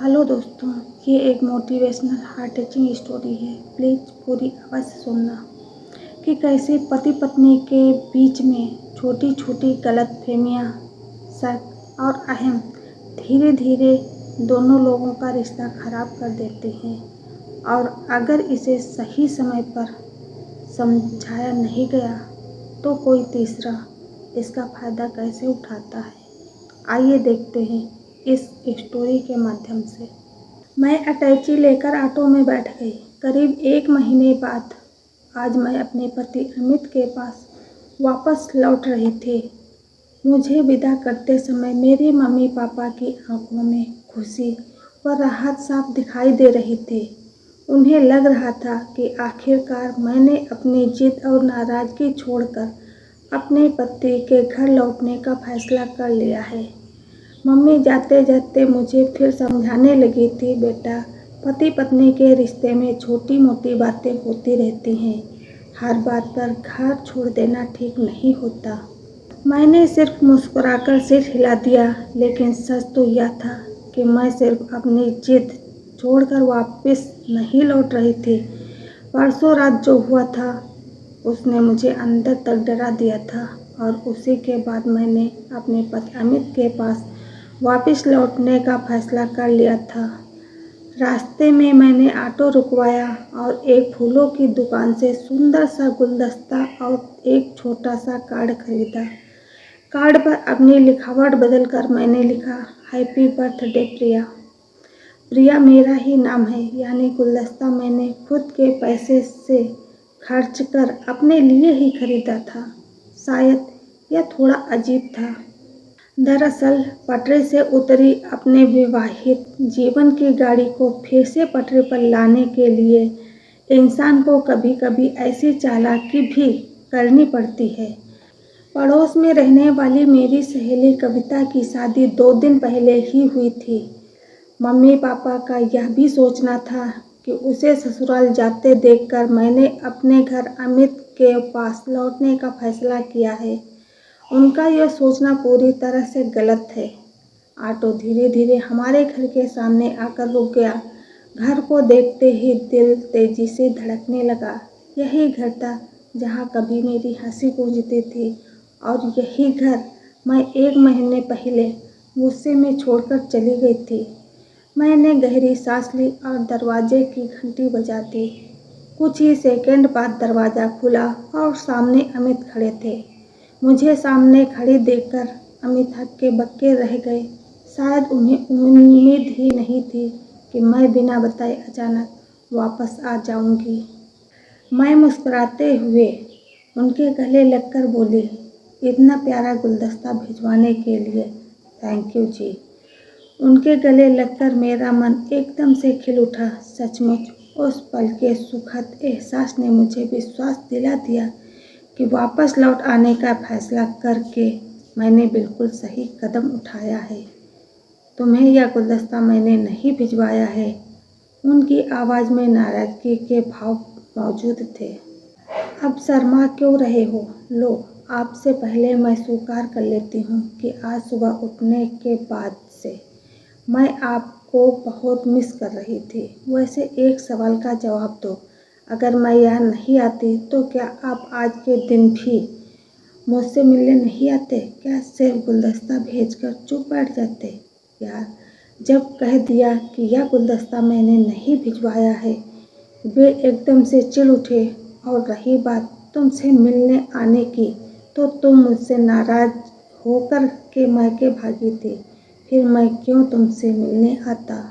Hello दोस्तों, ये एक मोटिवेशनल हार्ट टचिंग स्टोरी है। प्लीज़ पूरी आवाज़ से सुनना कि कैसे पति पत्नी के बीच में छोटी छोटी गलतफहमियां, शक और अहम धीरे धीरे दोनों लोगों का रिश्ता खराब कर देते हैं। और अगर इसे सही समय पर समझाया नहीं गया तो कोई तीसरा इसका फ़ायदा कैसे उठाता है। आइए देखते हैं इस स्टोरी के माध्यम से। मैं अटैची लेकर ऑटो में बैठ गई। करीब 1 महीने बाद आज मैं अपने पति अमित के पास वापस लौट रही थी। मुझे विदा करते समय मेरे मम्मी पापा की आंखों में खुशी व राहत साफ दिखाई दे रही थी। उन्हें लग रहा था कि आखिरकार मैंने अपनी जिद और नाराज़गी छोड़कर अपने पति के घर लौटने का फैसला कर लिया है। मम्मी जाते जाते मुझे फिर समझाने लगी थी, बेटा, पति पत्नी के रिश्ते में छोटी मोटी बातें होती रहती हैं। हर बात पर घर छोड़ देना ठीक नहीं होता। मैंने सिर्फ मुस्कुराकर सिर हिला दिया, लेकिन सच तो यह था कि मैं सिर्फ अपनी जिद छोड़कर वापस नहीं लौट रही थी। परसों रात जो हुआ था उसने मुझे अंदर तक डरा दिया था और उसी के बाद मैंने अपने पति अमित के पास वापस लौटने का फैसला कर लिया था। रास्ते में मैंने ऑटो रुकवाया और एक फूलों की दुकान से सुंदर सा गुलदस्ता और एक छोटा सा कार्ड खरीदा। कार्ड पर अपनी लिखावट बदलकर मैंने लिखा, हैप्पी बर्थडे प्रिया। प्रिया मेरा ही नाम है, यानी गुलदस्ता मैंने खुद के पैसे से खर्च कर अपने लिए ही खरीदा था। शायद यह थोड़ा अजीब था। दरअसल पटरी से उतरी अपने विवाहित जीवन की गाड़ी को फिर से पटरी पर लाने के लिए इंसान को कभी कभी ऐसी चालाकी भी करनी पड़ती है। पड़ोस में रहने वाली मेरी सहेली कविता की शादी 2 दिन पहले ही हुई थी। मम्मी पापा का यह भी सोचना था कि उसे ससुराल जाते देखकर मैंने अपने घर अमित के पास लौटने का फैसला किया है। उनका यह सोचना पूरी तरह से गलत है। ऑटो धीरे धीरे हमारे घर के सामने आकर रुक गया। घर को देखते ही दिल तेजी से धड़कने लगा। यही घर था जहाँ कभी मेरी हंसी गूंजती थी और यही घर मैं 1 महीने पहले गुस्से में छोड़कर चली गई थी। मैंने गहरी सांस ली और दरवाजे की घंटी बजा दी। कुछ ही सेकंड बाद दरवाज़ा खुला और सामने अमित खड़े थे। मुझे सामने खड़ी देखकर अमित हक्के बक्के रह गए। शायद उन्हें उम्मीद ही नहीं थी कि मैं बिना बताए अचानक वापस आ जाऊंगी। मैं मुस्कुराते हुए उनके गले लगकर बोली, इतना प्यारा गुलदस्ता भिजवाने के लिए थैंक यू जी। उनके गले लगकर मेरा मन एकदम से खिल उठा। सचमुच उस पल के सुखद एहसास ने मुझे विश्वास दिला दिया कि वापस लौट आने का फैसला करके मैंने बिल्कुल सही कदम उठाया है। तुम्हें यह गुलदस्ता मैंने नहीं भिजवाया है। उनकी आवाज़ में नाराज़गी के भाव मौजूद थे। अब शर्मा क्यों रहे हो? लो, आपसे पहले मैं स्वीकार कर लेती हूँ कि आज सुबह उठने के बाद से मैं आपको बहुत मिस कर रही थी। वैसे एक सवाल का जवाब दो, अगर मैं यहाँ नहीं आती तो क्या आप आज के दिन भी मुझसे मिलने नहीं आते? क्या सिर्फ गुलदस्ता भेजकर चुप बैठ जाते? यार, जब कह दिया कि यह गुलदस्ता मैंने नहीं भिजवाया है, वे एकदम से चिढ़ उठे। और रही बात तुमसे मिलने आने की, तो तुम मुझसे नाराज़ होकर के मायके भागी थी। फिर मैं क्यों तुमसे मिलने आता?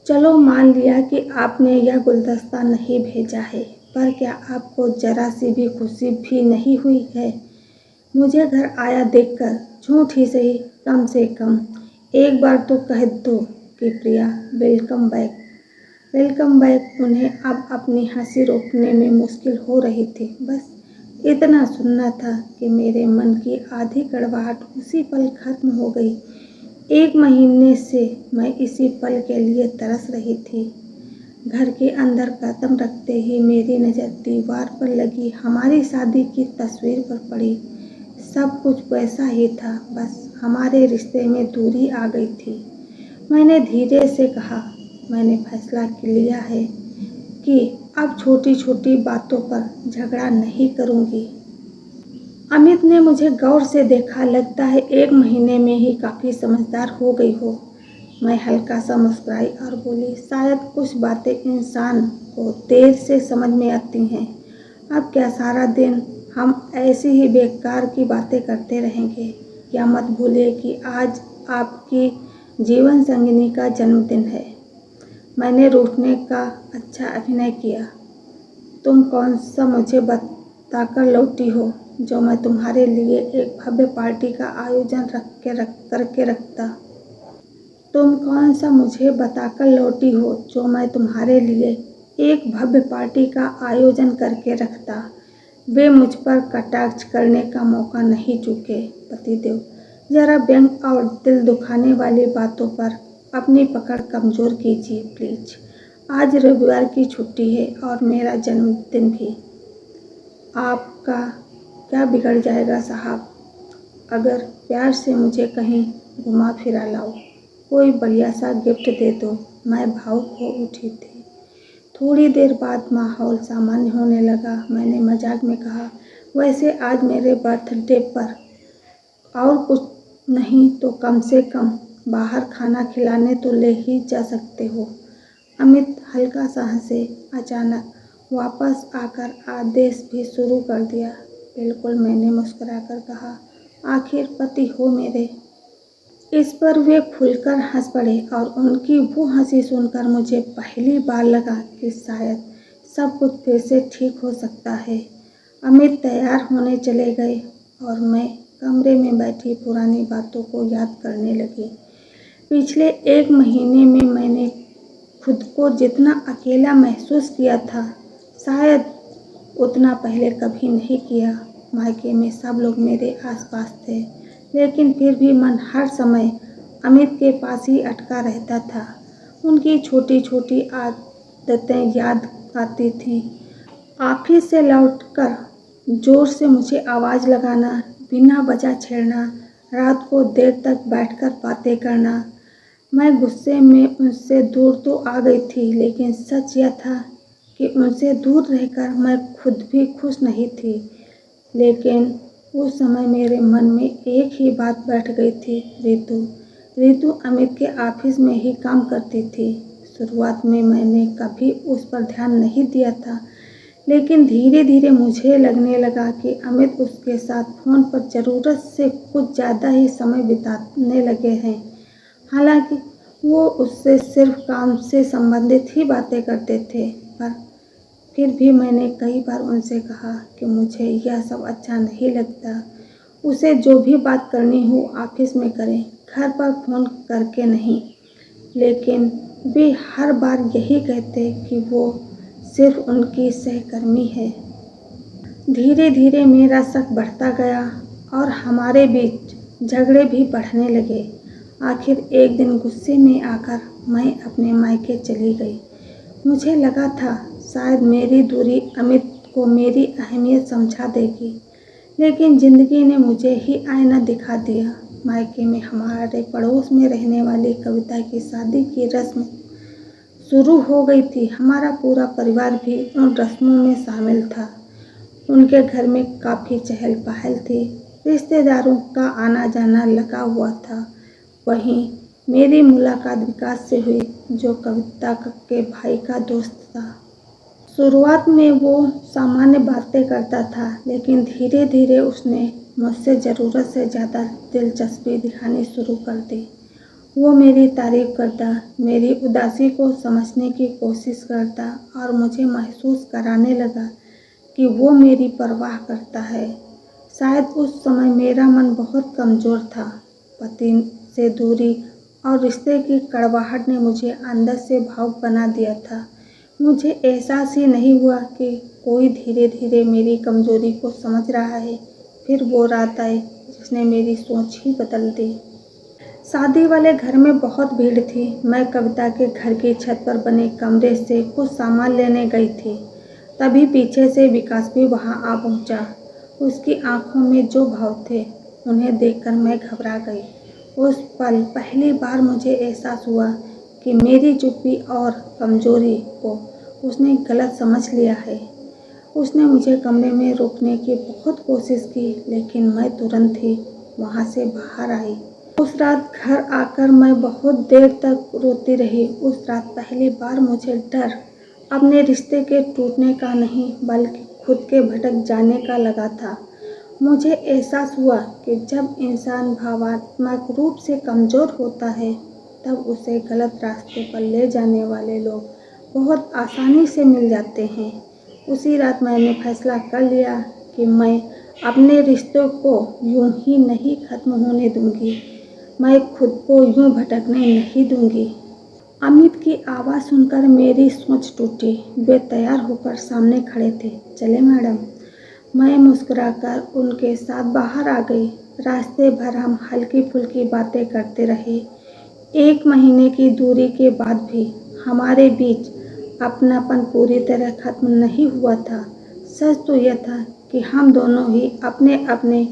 चलो मान लिया कि आपने यह गुलदस्ता नहीं भेजा है, पर क्या आपको जरा सी भी खुशी भी नहीं हुई है मुझे घर आया देखकर? झूठ ही सही, कम से कम एक बार तो कह दो कि प्रिया वेलकम बैक। वेलकम बैक उन्हें अब अपनी हंसी रोकने में मुश्किल हो रही थी। बस इतना सुनना था कि मेरे मन की आधी कड़वाहट उसी पल खत्म हो गई। 1 महीने से मैं इसी पल के लिए तरस रही थी। घर के अंदर कदम रखते ही मेरी नज़र दीवार पर लगी हमारी शादी की तस्वीर पर पड़ी। सब कुछ वैसा ही था, बस हमारे रिश्ते में दूरी आ गई थी। मैंने धीरे से कहा, मैंने फैसला लिया है कि अब छोटी छोटी बातों पर झगड़ा नहीं करूँगी। अमित ने मुझे गौर से देखा। लगता है 1 महीने में ही काफ़ी समझदार हो गई हो। मैं हल्का सा मुस्कुराई और बोली, शायद कुछ बातें इंसान को देर से समझ में आती हैं। अब क्या सारा दिन हम ऐसी ही बेकार की बातें करते रहेंगे? क्या मत भूलिए कि आज आपकी जीवन संगिनी का जन्मदिन है। मैंने रूठने का अच्छा अभिनय किया। तुम कौन सा मुझे बताकर लौटी हो जो मैं तुम्हारे लिए एक भव्य पार्टी का आयोजन करके रखता? तुम कौन सा मुझे बताकर लौटी हो जो मैं तुम्हारे लिए एक भव्य पार्टी का आयोजन करके रखता? वे मुझ पर कटाक्ष करने का मौका नहीं चूके। पतिदेव, जरा व्यंग और दिल दुखाने वाली बातों पर अपनी पकड़ कमज़ोर कीजिए प्लीज। आज रविवार की छुट्टी है और मेरा जन्मदिन भी। आपका क्या बिगड़ जाएगा साहब? अगर प्यार से मुझे कहीं घुमा फिरा लाओ, कोई बढ़िया सा गिफ्ट दे दो। मैं भावुक हो उठी थी। थोड़ी देर बाद माहौल सामान्य होने लगा। मैंने मजाक में कहा, वैसे आज मेरे बर्थडे पर और कुछ नहीं तो कम से कम बाहर खाना खिलाने तो ले ही जा सकते हो। अमित हल्का सा हंसे। अचानक वापस आकर आदेश भी शुरू कर दिया। बिल्कुल, मैंने मुस्कुराकर कहा, आखिर पति हो मेरे। इस पर वे खुलकर हंस पड़े और उनकी वो हंसी सुनकर मुझे पहली बार लगा कि शायद सब कुछ फिर से ठीक हो सकता है। अमित तैयार होने चले गए और मैं कमरे में बैठी पुरानी बातों को याद करने लगी। पिछले 1 महीने में मैंने खुद को जितना अकेला महसूस किया था, शायद उतना पहले कभी नहीं किया। मायके में सब लोग मेरे आसपास थे, लेकिन फिर भी मन हर समय अमित के पास ही अटका रहता था। उनकी छोटी छोटी आदतें याद आती थीं। ऑफिस से लौटकर जोर से मुझे आवाज़ लगाना, बिना वजह छेड़ना, रात को देर तक बैठकर बातें करना। मैं गुस्से में उनसे दूर तो आ गई थी, लेकिन सच यह था कि उनसे दूर रहकर मैं खुद भी खुश नहीं थी। लेकिन उस समय मेरे मन में एक ही बात बैठ गई थी, रितु। रितु अमित के ऑफिस में ही काम करती थी। शुरुआत में मैंने कभी उस पर ध्यान नहीं दिया था, लेकिन धीरे धीरे मुझे लगने लगा कि अमित उसके साथ फ़ोन पर ज़रूरत से कुछ ज़्यादा ही समय बिताने लगे हैं। हालांकि वो उससे सिर्फ काम से संबंधित ही बातें करते थे, पर फिर भी मैंने कई बार उनसे कहा कि मुझे यह सब अच्छा नहीं लगता। उसे जो भी बात करनी हो ऑफिस में करें, घर पर फ़ोन करके नहीं। लेकिन वे हर बार यही कहते कि वो सिर्फ उनकी सहकर्मी है। धीरे धीरे मेरा शक बढ़ता गया और हमारे बीच झगड़े भी बढ़ने लगे। आखिर एक दिन गुस्से में आकर मैं अपने मायके चली गई। मुझे लगा था शायद मेरी दूरी अमित को मेरी अहमियत समझा देगी, लेकिन ज़िंदगी ने मुझे ही आईना दिखा दिया। मायके में हमारे पड़ोस में रहने वाली कविता की शादी की रस्म शुरू हो गई थी। हमारा पूरा परिवार भी उन रस्मों में शामिल था। उनके घर में काफ़ी चहल पहल थी। रिश्तेदारों का आना जाना लगा हुआ था। वहीं मेरी मुलाकात विकास से हुई, जो कविता के भाई का दोस्त था। शुरुआत में वो सामान्य बातें करता था, लेकिन धीरे धीरे उसने मुझसे ज़रूरत से ज़्यादा दिलचस्पी दिखानी शुरू कर दी। वो मेरी तारीफ़ करता, मेरी उदासी को समझने की कोशिश करता और मुझे महसूस कराने लगा कि वो मेरी परवाह करता है। शायद उस समय मेरा मन बहुत कमज़ोर था। पति से दूरी और रिश्ते की कड़वाहट ने मुझे अंदर से भावुक बना दिया था। मुझे एहसास ही नहीं हुआ कि कोई धीरे धीरे मेरी कमज़ोरी को समझ रहा है। फिर वो रात आई जिसने मेरी सोच ही बदल दी। शादी वाले घर में बहुत भीड़ थी। मैं कविता के घर की छत पर बने कमरे से कुछ सामान लेने गई थी। तभी पीछे से विकास भी वहां आ पहुंचा। उसकी आंखों में जो भाव थे, उन्हें देखकर मैं घबरा गई। उस पल पहली बार मुझे एहसास हुआ कि मेरी चुप्पी और कमज़ोरी को उसने गलत समझ लिया है। उसने मुझे कमरे में रोकने की बहुत कोशिश की, लेकिन मैं तुरंत ही वहाँ से बाहर आई। उस रात घर आकर मैं बहुत देर तक रोती रही। उस रात पहली बार मुझे डर अपने रिश्ते के टूटने का नहीं, बल्कि खुद के भटक जाने का लगा था। मुझे एहसास हुआ कि जब इंसान भावनात्मक रूप से कमज़ोर होता है, तब उसे गलत रास्ते पर ले जाने वाले लोग बहुत आसानी से मिल जाते हैं। उसी रात मैंने फैसला कर लिया कि मैं अपने रिश्तों को यूं ही नहीं ख़त्म होने दूंगी। मैं खुद को यूं भटकने नहीं दूंगी। अमित की आवाज़ सुनकर मेरी सोच टूटी। वे तैयार होकर सामने खड़े थे। चले मैडम। मैं मुस्कुराकर उनके साथ बाहर आ गई। रास्ते भर हम हल्की फुल्की बातें करते रहे। 1 महीने की दूरी के बाद भी हमारे बीच अपनापन पूरी तरह खत्म नहीं हुआ था। सच तो यह था कि हम दोनों ही अपने अपने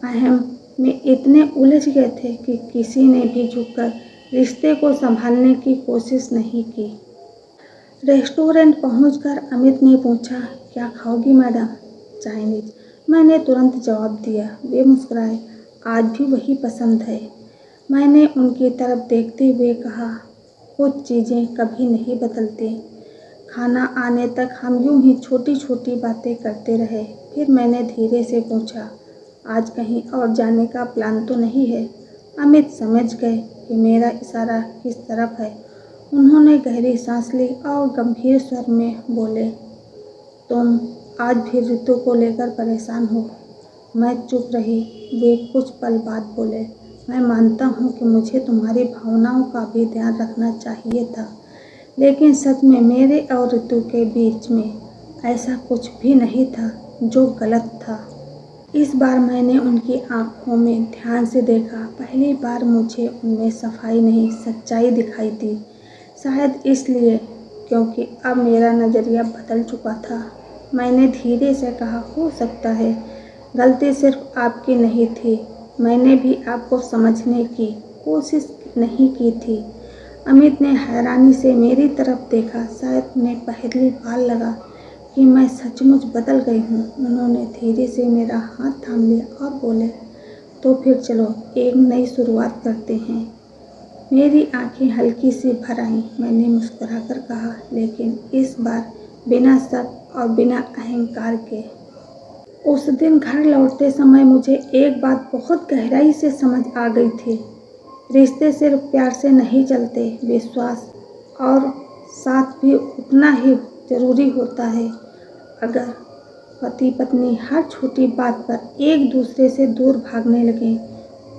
अहम में इतने उलझ गए थे कि किसी ने भी झुककर रिश्ते को संभालने की कोशिश नहीं की। रेस्टोरेंट पहुंचकर अमित ने पूछा, क्या खाओगी मैडम? चाइनीज। मैंने तुरंत जवाब दिया। वे मुस्कुराए। आज भी वही पसंद है। मैंने उनकी तरफ देखते हुए कहा, कुछ चीज़ें कभी नहीं बदलती। खाना आने तक हम यूं ही छोटी छोटी बातें करते रहे। फिर मैंने धीरे से पूछा, आज कहीं और जाने का प्लान तो नहीं है? अमित समझ गए कि मेरा इशारा किस तरफ है। उन्होंने गहरी सांस ली और गंभीर स्वर में बोले, तुम आज भी ऋतु को लेकर परेशान हो? मैं चुप रही। वे कुछ पल बाद बोले, मैं मानता हूँ कि मुझे तुम्हारी भावनाओं का भी ध्यान रखना चाहिए था, लेकिन सच में मेरे और ऋतु के बीच में ऐसा कुछ भी नहीं था जो गलत था। इस बार मैंने उनकी आंखों में ध्यान से देखा। पहली बार मुझे उनमें सफाई नहीं, सच्चाई दिखाई दी। शायद इसलिए क्योंकि अब मेरा नज़रिया बदल चुका था। मैंने धीरे से कहा, हो सकता है गलती सिर्फ आपकी नहीं थी। मैंने भी आपको समझने की कोशिश नहीं की थी। अमित ने हैरानी से मेरी तरफ देखा। शायद उन्हें पहली बार लगा कि मैं सचमुच बदल गई हूँ। उन्होंने धीरे से मेरा हाथ थाम लिया और बोले, तो फिर चलो एक नई शुरुआत करते हैं। मेरी आंखें हल्की सी भर आईं। मैंने मुस्कुराकर कहा, लेकिन इस बार बिना शक और बिना अहंकार के। उस दिन घर लौटते समय मुझे एक बात बहुत गहराई से समझ आ गई थी। रिश्ते सिर्फ प्यार से नहीं चलते, विश्वास और साथ भी उतना ही ज़रूरी होता है। अगर पति पत्नी हर छोटी बात पर एक दूसरे से दूर भागने लगें,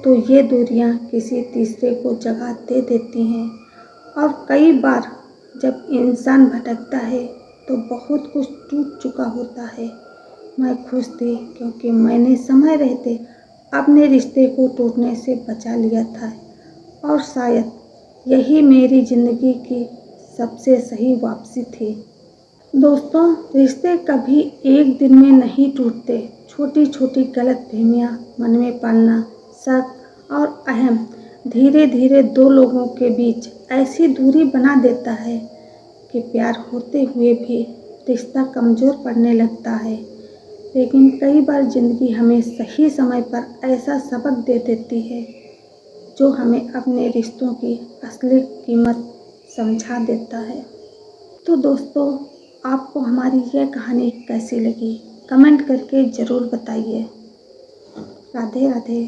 तो ये दूरियां किसी तीसरे को जगह दे देती हैं। और कई बार जब इंसान भटकता है तो बहुत कुछ टूट चुका होता है। मैं खुश थी क्योंकि मैंने समय रहते अपने रिश्ते को टूटने से बचा लिया था, और शायद यही मेरी ज़िंदगी की सबसे सही वापसी थी। दोस्तों, रिश्ते कभी एक दिन में नहीं टूटते। छोटी छोटी गलतफहमियां मन में पालना, शक और अहम धीरे धीरे 2 लोगों के बीच ऐसी दूरी बना देता है कि प्यार होते हुए भी रिश्ता कमज़ोर पड़ने लगता है। लेकिन कई बार ज़िंदगी हमें सही समय पर ऐसा सबक दे देती है जो हमें अपने रिश्तों की असली कीमत समझा देता है। तो दोस्तों, आपको हमारी यह कहानी कैसी लगी? कमेंट करके ज़रूर बताइए। राधे राधे।